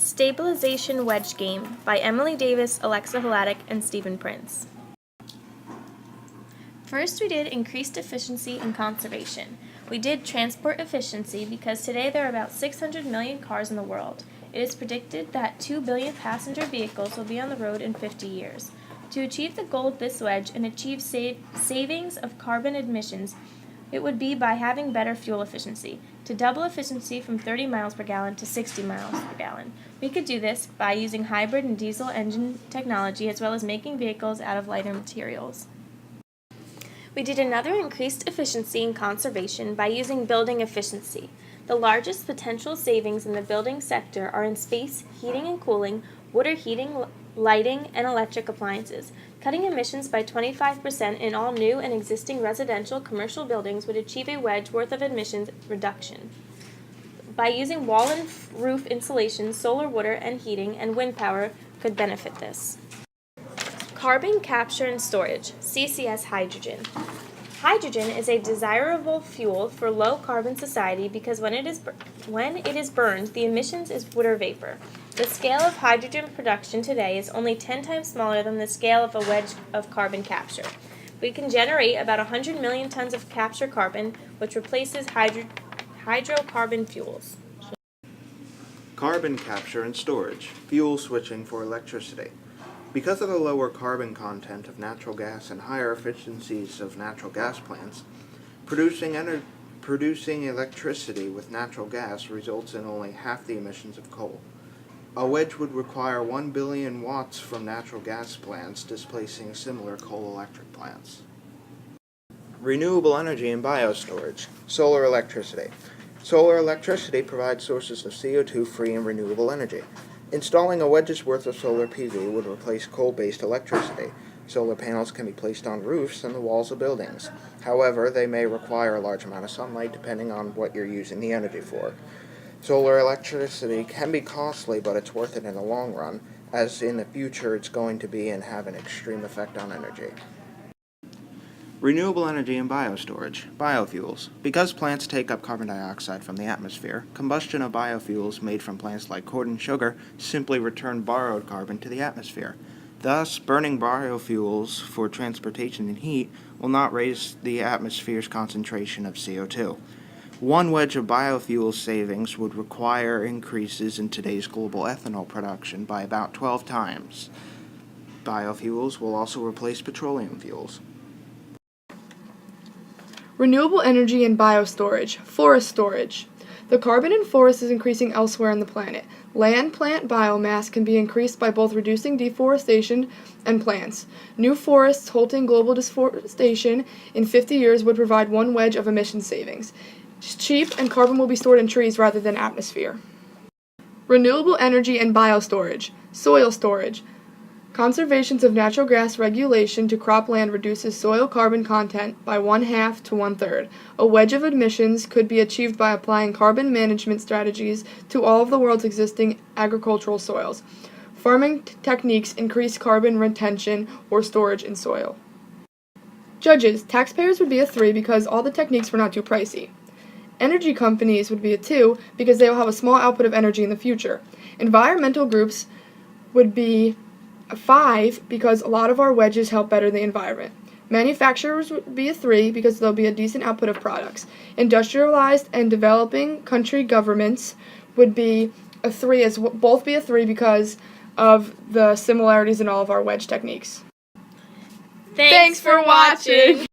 Stabilization Wedge Game by Emily Davis, Alexa Hladek, and Stephen Prince. First, we did increased efficiency and conservation. We did transport efficiency because today there are about 600 million cars in the world. It is predicted that 2 billion passenger vehicles will be on the road in 50 years. To achieve the goal of this wedge and achieve savings of carbon emissions, it would be by having better fuel efficiency. To double efficiency from 30 miles per gallon to 60 miles per gallon. We could do this by using hybrid and diesel engine technology as well as making vehicles out of lighter materials. We did another increased efficiency and conservation by using building efficiency. The largest potential savings in the building sector are in space, heating and cooling, water heating, lighting, and electric appliances. Cutting emissions by 25% in all new and existing residential commercial buildings would achieve a wedge worth of emissions reduction. By using wall and roof insulation, solar, water, and heating, and wind power could benefit this. Carbon capture and storage, CCS hydrogen. Hydrogen is a desirable fuel for low-carbon society because when it is burned, the emissions is water vapor. The scale of hydrogen production today is only 10 times smaller than the scale of a wedge of carbon capture. We can generate about 100 million tons of capture carbon, which replaces hydrocarbon fuels. Carbon capture and storage, fuel switching for electricity. Because of the lower carbon content of natural gas and higher efficiencies of natural gas plants, producing electricity with natural gas results in only half the emissions of coal. A wedge would require 1 billion watts from natural gas plants, displacing similar coal electric plants. Renewable energy and biostorage, solar electricity. Solar electricity provides sources of CO2-free and renewable energy. Installing a wedge's worth of solar PV would replace coal-based electricity. Solar panels can be placed on roofs and the walls of buildings. However, they may require a large amount of sunlight depending on what you're using the energy for. Solar electricity can be costly, but it's worth it in the long run, as in the future it's going to be and have an extreme effect on energy. Renewable energy and biostorage, biofuels. Because plants take up carbon dioxide from the atmosphere, combustion of biofuels made from plants like corn and sugar simply return borrowed carbon to the atmosphere. Thus, burning biofuels for transportation and heat will not raise the atmosphere's concentration of CO2. One wedge of biofuel savings would require increases in today's global ethanol production by about 12 times. Biofuels will also replace petroleum fuels. Renewable energy and biostorage, forest storage. The carbon in forests is increasing elsewhere on the planet. Land plant biomass can be increased by both reducing deforestation and plants. New forests halting global deforestation in 50 years would provide one wedge of emission savings. It's cheap and carbon will be stored in trees rather than atmosphere. Renewable energy and biostorage, soil storage. Conservations of natural gas regulation to cropland reduces soil carbon content by 1/2 to 1/3. A wedge of emissions could be achieved by applying carbon management strategies to all of the world's existing agricultural soils. Farming techniques increase carbon retention or storage in soil. Judges, taxpayers would be a 3 because all the techniques were not too pricey. Energy companies would be a 2 because they will have a small output of energy in the future. Environmental groups would be a 5 because a lot of our wedges help better the environment. Manufacturers would be a 3 because there'll be a decent output of products. Industrialized and developing country governments would be a 3 both be a 3 because of the similarities in all of our wedge techniques. Thanks for watching!